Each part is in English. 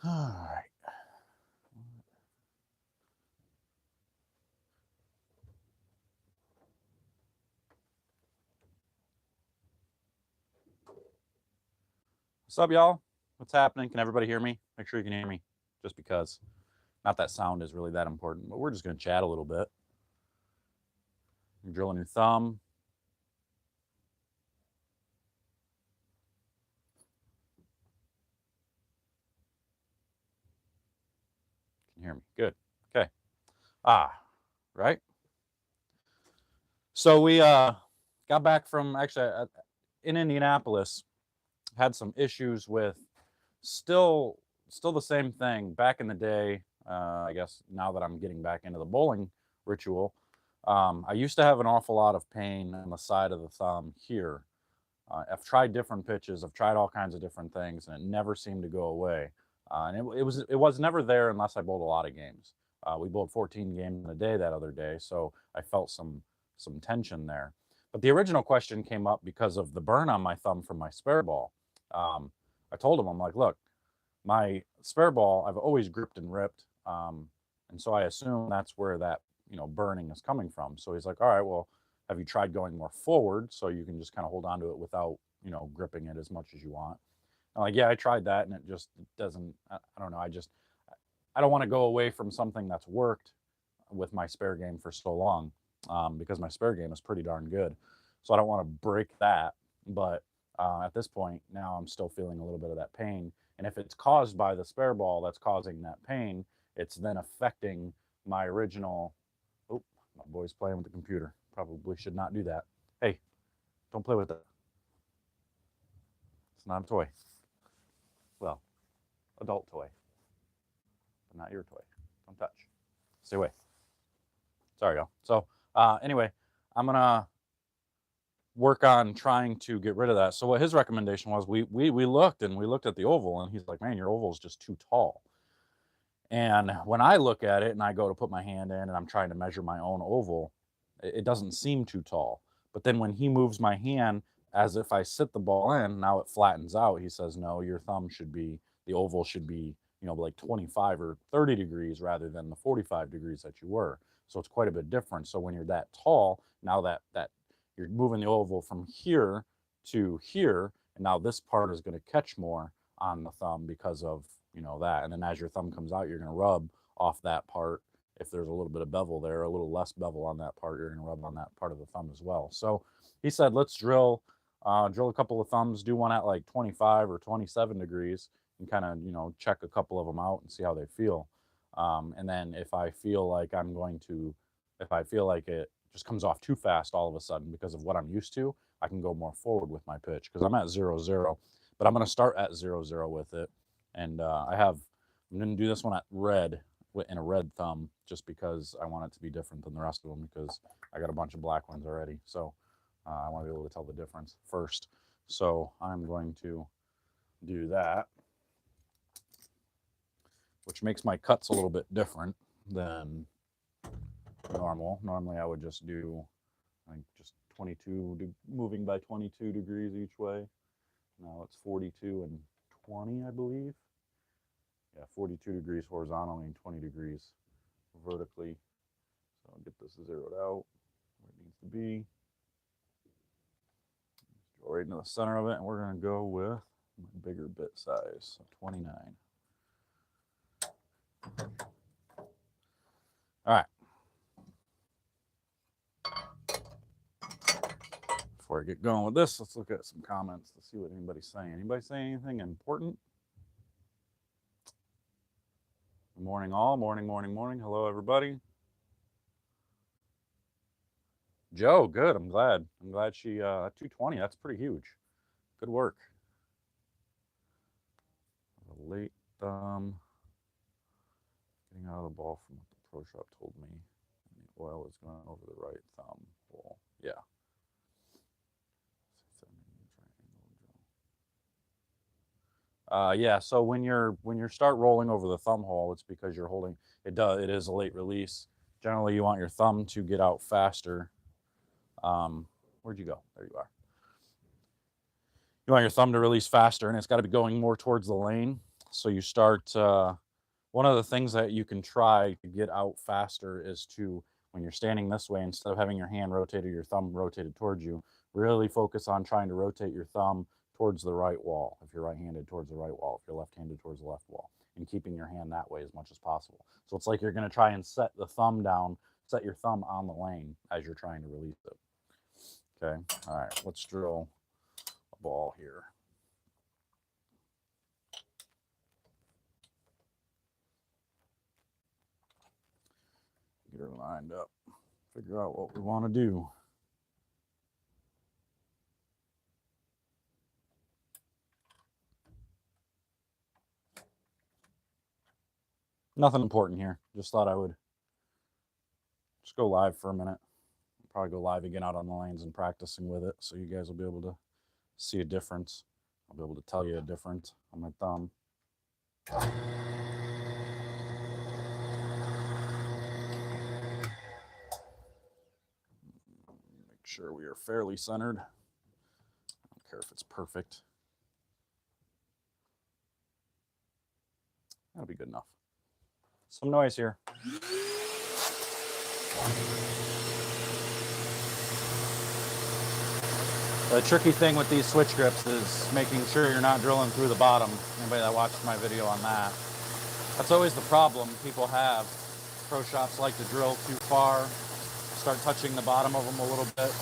All right. What's up, y'all? What's happening? Can everybody hear me? Make sure you can hear me, just because. Not that sound is really that important, but we're just going to chat a little bit. You're drilling your thumb. Can you hear me? Good. Okay. Right. So we got back from actually in Indianapolis. Had some issues with still the same thing back in the day. I guess now that I'm getting back into the bowling ritual, I used to have an awful lot of pain on the side of the thumb here. I've tried different pitches, I've tried all kinds of different things, and it never seemed to go away. And it was never there unless I bowled a lot of games. We bowled 14 games in a day that other day, so I felt some tension there. But the original question came up because of the burn on my thumb from my spare ball. I told him, I'm like, look, my spare ball I've always gripped and ripped, and so I assume that's where that burning is coming from. So he's like, all right, well, have you tried going more forward so you can just kind of hold on to it without gripping it as much as you want? I'm like, yeah, I tried that, and it just doesn't. I don't know. I don't want to go away from something that's worked with my spare game for so long, because my spare game is pretty darn good. So I don't want to break that. But at this point, now I'm still feeling a little bit of that pain. And if it's caused by the spare ball that's causing that pain, it's then affecting my original. Oh, my boy's playing with the computer. Probably should not do that. Hey, don't play with it. It's not a toy. Well, adult toy, but not your toy. Don't touch. Stay away. Sorry, y'all. So anyway, I'm gonna work on trying to get rid of that. So what his recommendation was, we looked at the oval, and he's like, man, your oval is just too tall. And when I look at it and I go to put my hand in and I'm trying to measure my own oval, it doesn't seem too tall. But then when he moves my hand as if I sit the ball in, now it flattens out. He says, no, your thumb should be, the oval should be, like 25 or 30 degrees rather than the 45 degrees that you were. So it's quite a bit different. So when you're that tall, now that you're moving the oval from here to here, and now this part is going to catch more on the thumb because of that. And then as your thumb comes out, you're going to rub off that part. If there's a little bit of bevel there, a little less bevel on that part, you're going to rub on that part of the thumb as well. So he said, let's drill a couple of thumbs, do one at like 25 or 27 degrees, and kind of check a couple of them out and see how they feel. And then if I feel like it just comes off too fast all of a sudden because of what I'm used to, I can go more forward with my pitch because I'm at 0-0. But I'm going to start at 0-0 with it. And I'm going to do this one at red, in a red thumb, just because I want it to be different than the rest of them, because I got a bunch of black ones already. So I want to be able to tell the difference first. So I'm going to do that, which makes my cuts a little bit different than normal. Normally I would just do just 22, moving by 22 degrees each way. Now it's 42 and 20, I believe. Yeah, 42 degrees horizontally and 20 degrees vertically. So I'll get this zeroed out where it needs to be. Go right into the center of it, and we're going to go with my bigger bit size, so 29. All right. Before I get going with this, let's look at some comments to see what anybody's saying. Anybody saying anything important? Good morning, all. Morning. Hello, everybody. Joe, good. I'm glad she 220. That's pretty huge. Good work. A late thumb. Getting out of the ball from what the pro shop told me. And the oil is going over the right thumb hole. Yeah. Yeah. So when you start rolling over the thumb hole, it's because you're holding it. It is a late release. Generally, you want your thumb to get out faster. Where'd you go? There you are. You want your thumb to release faster, and it's got to be going more towards the lane. So you start, one of the things that you can try to get out faster is to, when you're standing this way, instead of having your hand rotated, your thumb rotated towards you, really focus on trying to rotate your thumb towards the right wall. If you're right-handed, towards the right wall. If you're left-handed, towards the left wall, and keeping your hand that way as much as possible. So it's like you're going to try and set the thumb down, set your thumb on the lane as you're trying to release it. Okay, all right, let's drill a ball here. Get her lined up, figure out what we want to do. Nothing important here. Just thought I would just go live for a minute. Probably go live again out on the lanes and practicing with it, so you guys will be able to see a difference. I'll be able to tell you a difference on my thumb. Make sure we are fairly centered. I don't care if it's perfect. That'll be good enough. Some noise here. The tricky thing with these switch grips is making sure you're not drilling through the bottom. Anybody that watched my video on that. That's always the problem people have. Pro shops like to drill too far, start touching the bottom of them a little bit,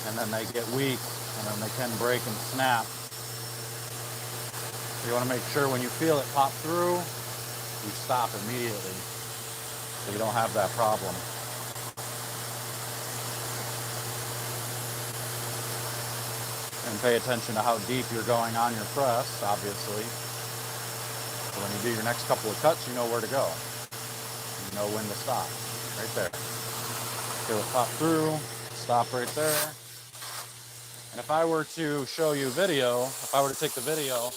and then they get weak, and then they can break and snap. So you want to make sure when you feel it pop through, you stop immediately, so you don't have that problem. And pay attention to how deep you're going on your press, obviously. So when you do your next couple of cuts, you know where to go. You know when to stop. Right there. Feel it pop through, stop right there. And if I were to show you video, if I were to take the video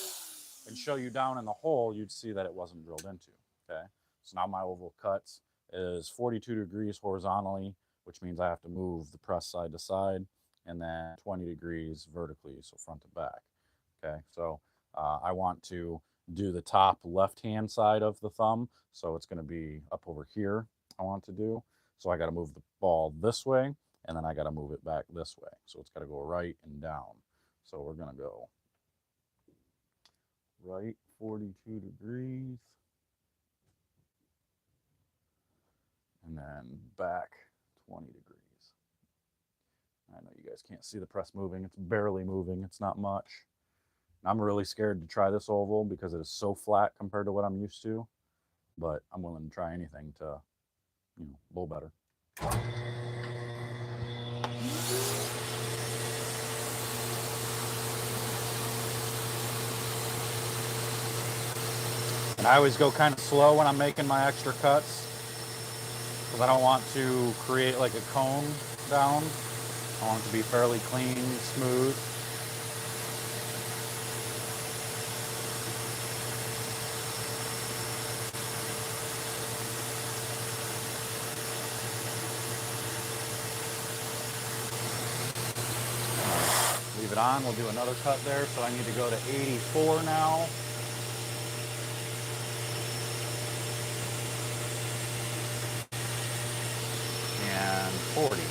and show you down in the hole, you'd see that it wasn't drilled into, okay? So now my oval cuts is 42 degrees horizontally, which means I have to move the press side to side, and then 20 degrees vertically, so front to back, okay? So I want to do the top left-hand side of the thumb, so it's gonna be up over here I want to do. So I gotta move the ball this way, and then I gotta move it back this way. So it's gotta go right and down. So we're gonna go right 42 degrees, and then back 20 degrees. I know you guys can't see the press moving. It's barely moving. It's not much. I'm really scared to try this oval because it is so flat compared to what I'm used to, but I'm willing to try anything to, bowl better. And I always go kind of slow when I'm making my extra cuts because I don't want to create like a cone down. I want it to be fairly clean, smooth. Leave it on. We'll do another cut there. So I need to go to 84 now. And 40.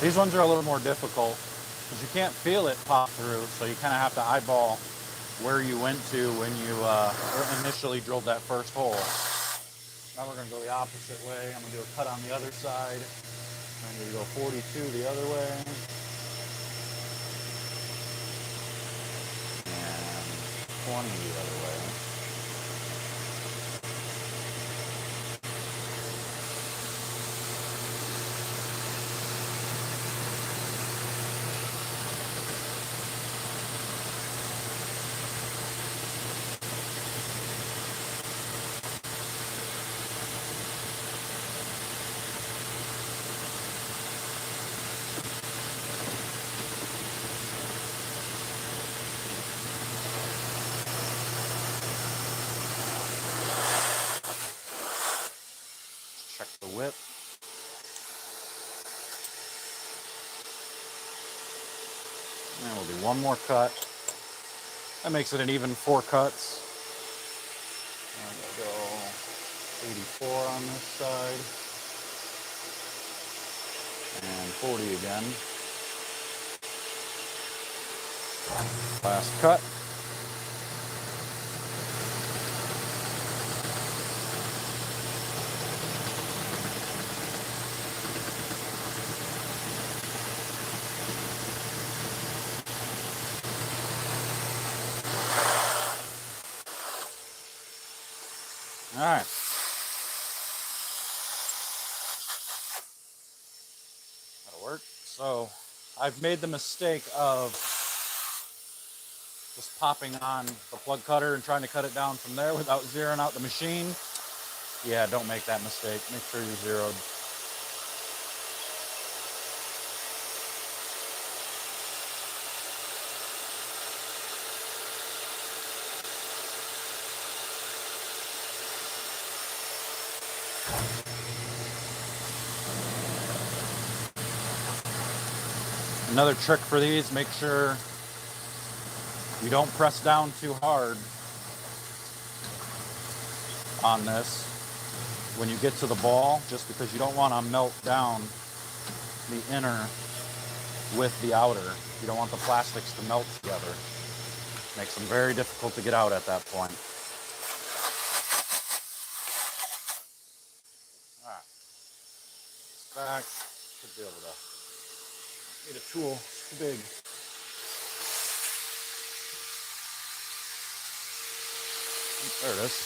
These ones are a little more difficult because you can't feel it pop through, so you kind of have to eyeball where you went to when you initially drilled that first hole. Now we're going to go the opposite way. I'm going to do a cut on the other side. I'm going to go 42 the other way. And 20 the other way. And we'll do one more cut. That makes it an even 4 cuts. I'm going to go 84 on this side. And 40 again. Last cut. All right. That'll work. So I've made the mistake of just popping on the plug cutter and trying to cut it down from there without zeroing out the machine. Yeah, don't make that mistake. Make sure you're zeroed. Another trick for these, make sure you don't press down too hard on this when you get to the ball, just because you don't want to melt down the inner with the outer. You don't want the plastics to melt together. Makes them very difficult to get out at that point. All right, back, should be able to, need a tool, it's too big. There it is.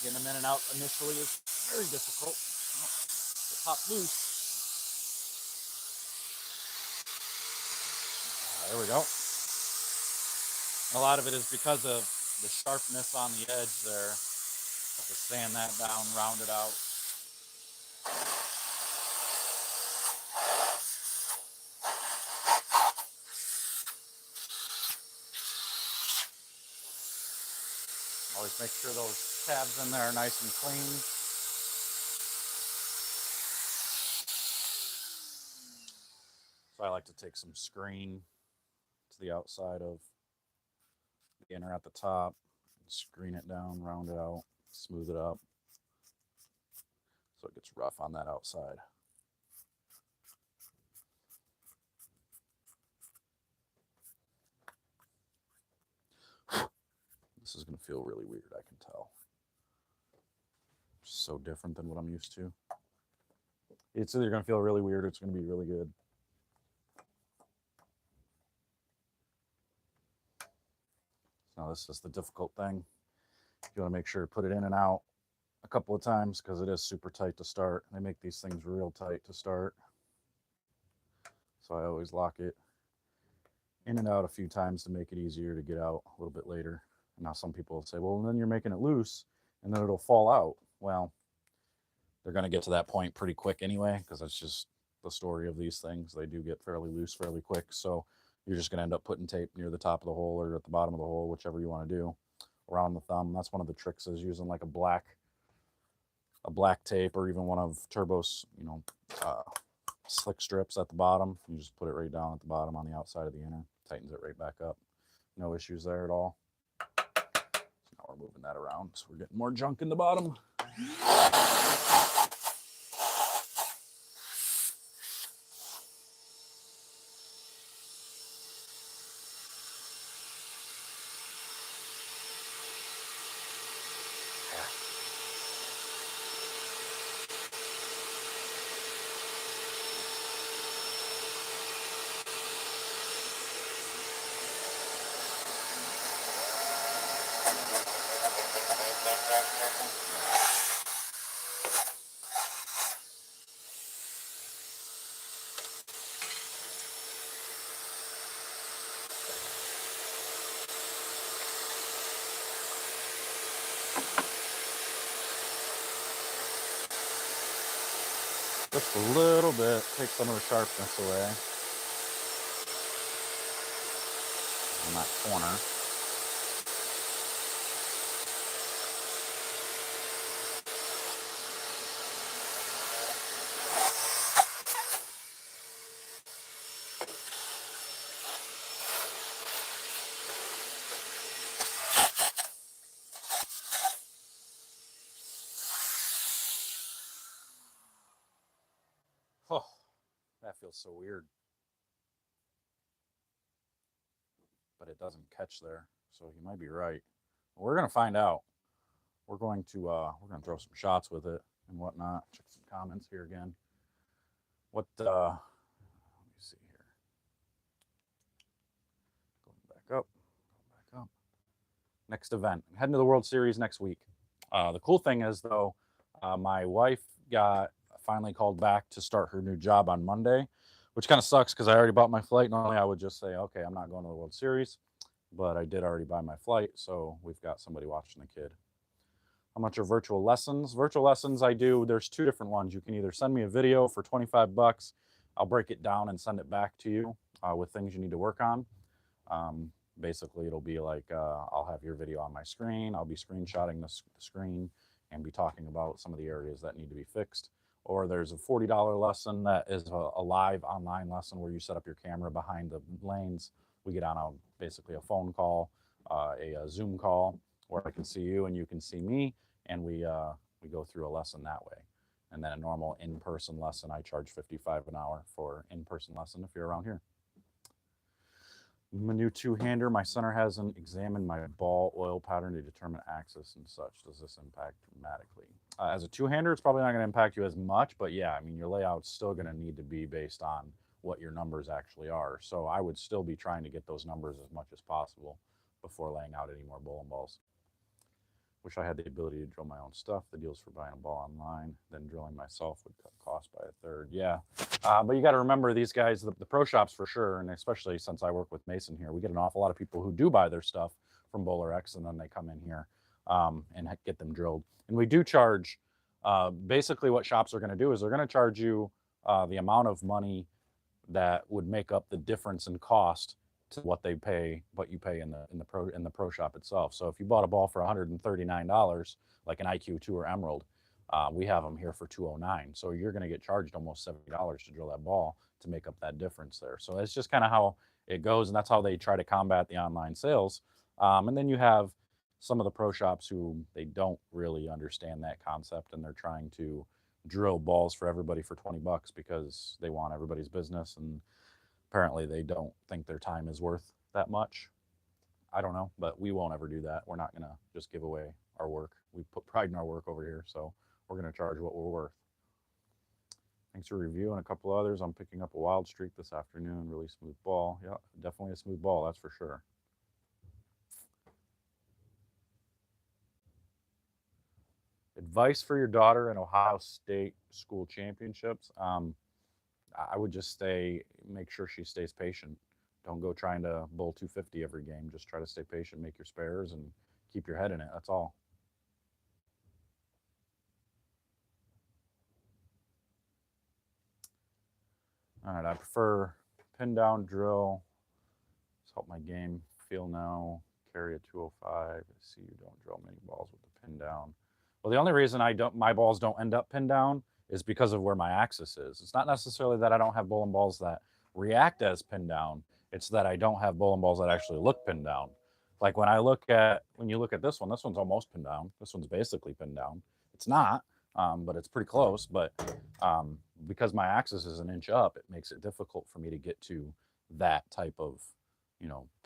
Getting them in and out initially is very difficult. It popped loose. There we go. And a lot of it is because of the sharpness on the edge there. Have to sand that down, round it out. Always make sure those tabs in there are nice and clean. So I like to take some screen to the outside of the inner at the top, screen it down, round it out, smooth it up so it gets rough on that outside. This is going to feel really weird, I can tell. It's so different than what I'm used to. It's either going to feel really weird or it's going to be really good. Now this is the difficult thing. You want to make sure to put it in and out a couple of times because it is super tight to start. They make these things real tight to start. So I always lock it in and out a few times to make it easier to get out a little bit later. And now some people will say, well, then you're making it loose and then it'll fall out. Well, they're going to get to that point pretty quick anyway, because that's just the story of these things. They do get fairly loose fairly quick. So you're just going to end up putting tape near the top of the hole or at the bottom of the hole, whichever you want to do, around the thumb. That's one of the tricks, is using like a black tape or even one of Turbo's, slick strips at the bottom. You just put it right down at the bottom on the outside of the inner, tightens it right back up. No issues there at all. So now we're moving that around, so we're getting more junk in the bottom. Just a little bit, take some of the sharpness away on that corner. Oh, that feels so weird. But it doesn't catch there. So you might be right. We're gonna find out. We're gonna throw some shots with it and whatnot. Check some comments here again. What let me see here. Going back up. Going back up. Next event. I'm heading to the World Series next week. The cool thing is though, my wife got finally called back to start her new job on Monday, which kind of sucks because I already bought my flight. Normally I would just say, okay, I'm not going to the World Series, but I did already buy my flight, so we've got somebody watching the kid. How much are virtual lessons? Virtual lessons I do, there's two different ones. You can either send me a video for 25 bucks. I'll break it down and send it back to you with things you need to work on. Basically, it'll be like I'll have your video on my screen. I'll be screenshotting the screen and be talking about some of the areas that need to be fixed. Or there's a $40 lesson that is a live online lesson where you set up your camera behind the lanes. We get on basically a phone call, a Zoom call, where I can see you and you can see me, and we go through a lesson that way. And then a normal in-person lesson, I charge $55 an hour for in-person lesson if you're around here. My new two-hander, my center hasn't examined my ball oil pattern to determine axis and such. Does this impact dramatically? As a two-hander, it's probably not going to impact you as much, but yeah, I mean, your layout's still going to need to be based on what your numbers actually are. So I would still be trying to get those numbers as much as possible before laying out any more bowling balls. Wish I had the ability to drill my own stuff. The deals for buying a ball online, then drilling myself would cut cost by a third. Yeah, but you got to remember these guys, the pro shops for sure, and especially since I work with Mason here, we get an awful lot of people who do buy their stuff from Bowler X, and then they come in here and get them drilled. And we do charge. Basically, what shops are going to do is they're going to charge you the amount of money that would make up the difference in cost to what you pay in the pro shop itself. So if you bought a ball for $139, like an IQ2 or Emerald, we have them here for $209. So you're going to get charged almost $70 to drill that ball to make up that difference there. So it's just kind of how it goes, and that's how they try to combat the online sales. And then you have some of the pro shops who they don't really understand that concept, and they're trying to drill balls for everybody for 20 bucks because they want everybody's business, and apparently they don't think their time is worth that much. I don't know, but we won't ever do that. We're not going to just give away our work. We put pride in our work over here, so we're going to charge what we're worth. Thanks for reviewing a couple others. I'm picking up a wild streak this afternoon. Really smooth ball. Yeah, definitely a smooth ball, that's for sure. Advice for your daughter in Ohio State school championships. I would just make sure she stays patient. Don't go trying to bowl 250 every game. Just try to stay patient, make your spares, and keep your head in it. That's all. All right, I prefer pin down drill. Let's help my game feel now. Carry a 205. I see you don't drill many balls with the pin down. Well, the only reason my balls don't end up pinned down is because of where my axis is. It's not necessarily that I don't have bowling balls that react as pinned down. It's that I don't have bowling balls that actually look pinned down. Like when you look at this one's almost pinned down. This one's basically pinned down. It's not, but it's pretty close. But because my axis is an inch up, it makes it difficult for me to get to that type of,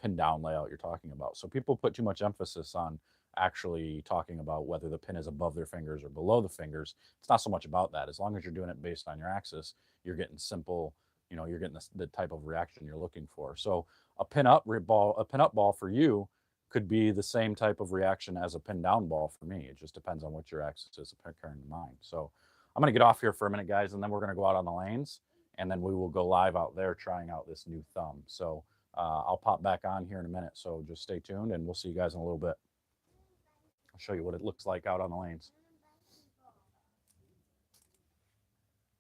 pin down layout you're talking about. So people put too much emphasis on actually talking about whether the pin is above their fingers or below the fingers. It's not so much about that. As long as you're doing it based on your axis, you're getting simple, you're getting the type of reaction you're looking for. So a pin up ball for you could be the same type of reaction as a pin down ball for me. It just depends on what your axis is occurring in mind. So I'm going to get off here for a minute, guys, and then we're going to go out on the lanes, and then we will go live out there trying out this new thumb. So I'll pop back on here in a minute. So just stay tuned, and we'll see you guys in a little bit. I'll show you what it looks like out on the lanes.